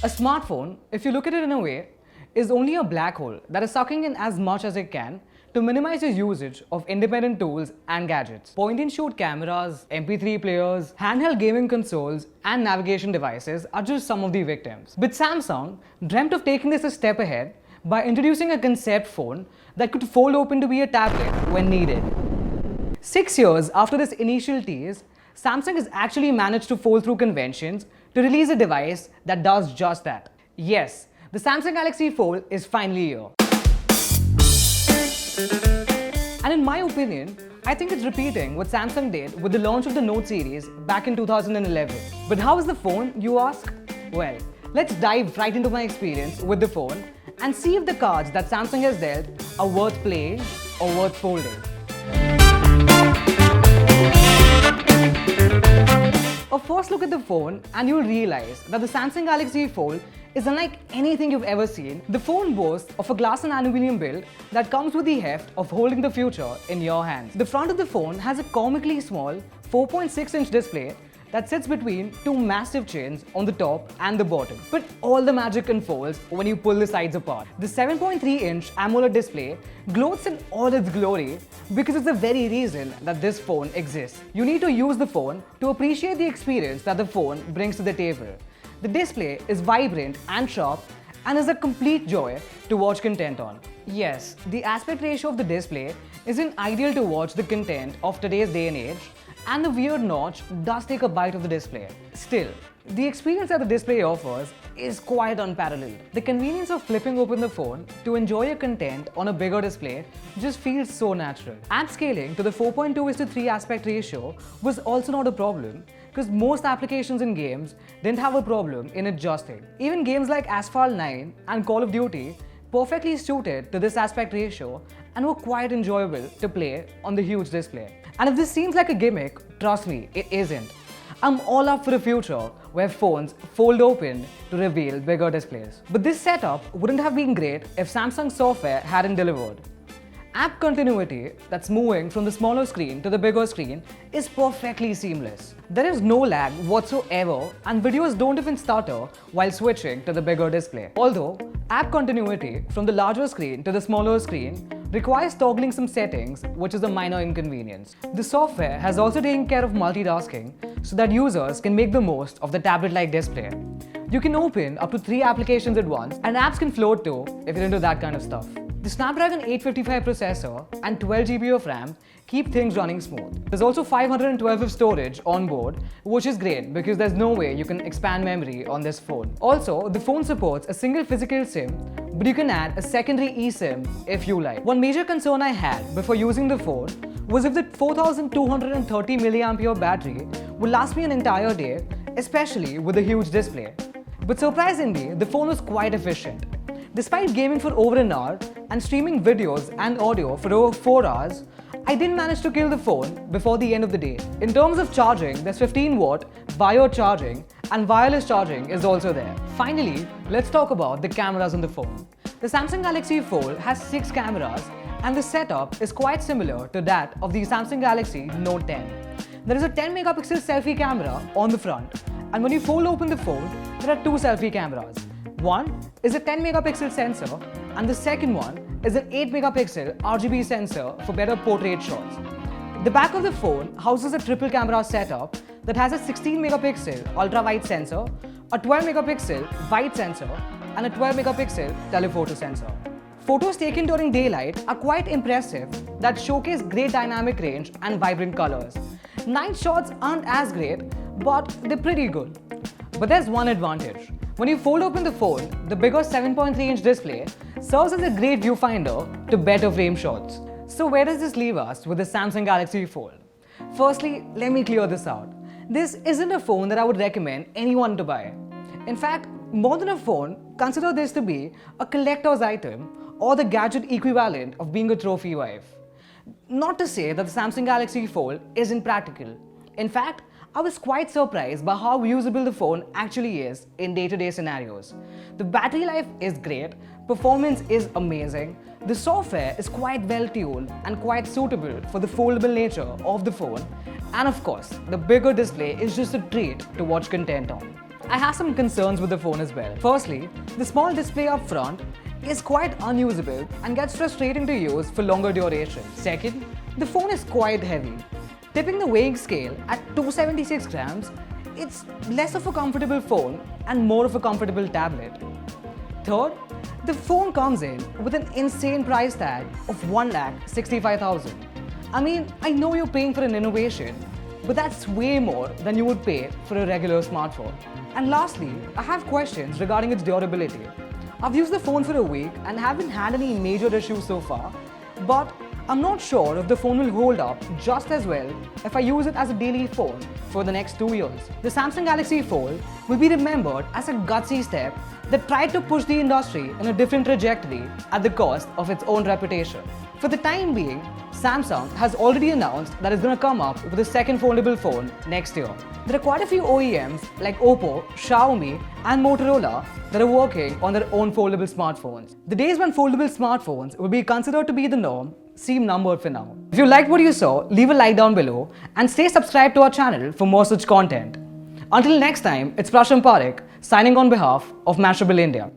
A smartphone, if you look at it in a way, is only a black hole that is sucking in as much as it can to minimize your usage of independent tools and gadgets. Point-and-shoot cameras, MP3 players, handheld gaming consoles, and navigation devices are just some of the victims. But Samsung dreamt of taking this a step ahead by introducing a concept phone that could fold open to be a tablet when needed. 6 years after this initial tease, Samsung has actually managed to fold through conventions to release a device that does just that. Yes, the Samsung Galaxy Fold is finally here. And in my opinion, I think it's repeating what Samsung did with the launch of the Note series back in 2011. But how is the phone, you ask? Well, let's dive right into my experience with the phone and see if the cards that Samsung has dealt are worth playing or worth folding. A first look at the phone and you'll realize that the Samsung Galaxy Fold is unlike anything you've ever seen. The phone boasts of a glass and aluminium build that comes with the heft of holding the future in your hands. The front of the phone has a comically small 4.6-inch display that sits between two massive chins on the top and the bottom. But all the magic unfolds when you pull the sides apart. The 7.3-inch AMOLED display gloats in all its glory because it's the very reason that this phone exists. You need to use the phone to appreciate the experience that the phone brings to the table. The display is vibrant and sharp and is a complete joy to watch content on. Yes, the aspect ratio of the display isn't ideal to watch the content of today's day and age, and the weird notch does take a bite of the display. Still, the experience that the display offers is quite unparalleled. The convenience of flipping open the phone to enjoy your content on a bigger display just feels so natural. App scaling to the 4:2:3 aspect ratio was also not a problem because most applications and games didn't have a problem in adjusting. Even games like Asphalt 9 and Call of Duty perfectly suited to this aspect ratio and were quite enjoyable to play on the huge display. And if this seems like a gimmick, trust me, it isn't. I'm all up for a future where phones fold open to reveal bigger displays. But this setup wouldn't have been great if Samsung software hadn't delivered. App continuity that's moving from the smaller screen to the bigger screen is perfectly seamless. There is no lag whatsoever and videos don't even stutter while switching to the bigger display. Although, app continuity from the larger screen to the smaller screen requires toggling some settings, which is a minor inconvenience. The software has also taken care of multitasking so that users can make the most of the tablet-like display. You can open up to 3 applications at once and apps can float too if you're into that kind of stuff. The Snapdragon 855 processor and 12 GB of RAM keep things running smooth. There's also 512 of storage on board, which is great because there's no way you can expand memory on this phone. Also, the phone supports a single physical SIM, but you can add a secondary eSIM if you like. One major concern I had before using the phone was if the 4230 mAh battery would last me an entire day, especially with a huge display. But surprisingly, the phone was quite efficient. Despite gaming for over an hour and streaming videos and audio for over 4 hours, I didn't manage to kill the phone before the end of the day. In terms of charging, there's 15-watt wired charging and wireless charging is also there. Finally, let's talk about the cameras on the phone. The Samsung Galaxy Fold has 6 cameras and the setup is quite similar to that of the Samsung Galaxy Note 10. There is a 10 megapixel selfie camera on the front, and when you fold open the phone, there are 2 selfie cameras. One is a 10 megapixel sensor and the second one is an 8 megapixel RGB sensor for better portrait shots. The back of the phone houses a triple camera setup that has a 16 megapixel ultra-wide sensor, a 12 megapixel wide sensor and a 12 megapixel telephoto sensor. Photos taken during daylight are quite impressive that showcase great dynamic range and vibrant colors. Night shots aren't as great, but they're pretty good. But there's one advantage. When you fold open the phone, the bigger 7.3-inch display serves as a great viewfinder to better frame shots. So where does this leave us with the Samsung Galaxy Fold? Firstly, let me clear this out. This isn't a phone that I would recommend anyone to buy. In fact, more than a phone, consider this to be a collector's item or the gadget equivalent of being a trophy wife. Not to say that the Samsung Galaxy Fold isn't practical. In fact, I was quite surprised by how usable the phone actually is in day-to-day scenarios. The battery life is great, performance is amazing, the software is quite well tuned and quite suitable for the foldable nature of the phone, and of course, the bigger display is just a treat to watch content on. I have some concerns with the phone as well. Firstly, the small display up front is quite unusable and gets frustrating to use for longer duration. Second, the phone is quite heavy. Tipping the weighing scale at 276 grams, it's less of a comfortable phone and more of a comfortable tablet. Third, the phone comes in with an insane price tag of 1,65,000. I mean, I know you're paying for an innovation, but that's way more than you would pay for a regular smartphone. And lastly, I have questions regarding its durability. I've used the phone for a week and haven't had any major issues so far, but I'm not sure if the phone will hold up just as well if I use it as a daily phone for the next 2 years. The Samsung Galaxy Fold will be remembered as a gutsy step that tried to push the industry in a different trajectory at the cost of its own reputation. For the time being, Samsung has already announced that it's going to come up with a second foldable phone next year. There are quite a few OEMs like Oppo, Xiaomi and Motorola that are working on their own foldable smartphones. The days when foldable smartphones will be considered to be the norm seem numbered for now. If you liked what you saw, leave a like down below and stay subscribed to our channel for more such content. Until next time, it's Prasham Parekh signing on behalf of Mashable India.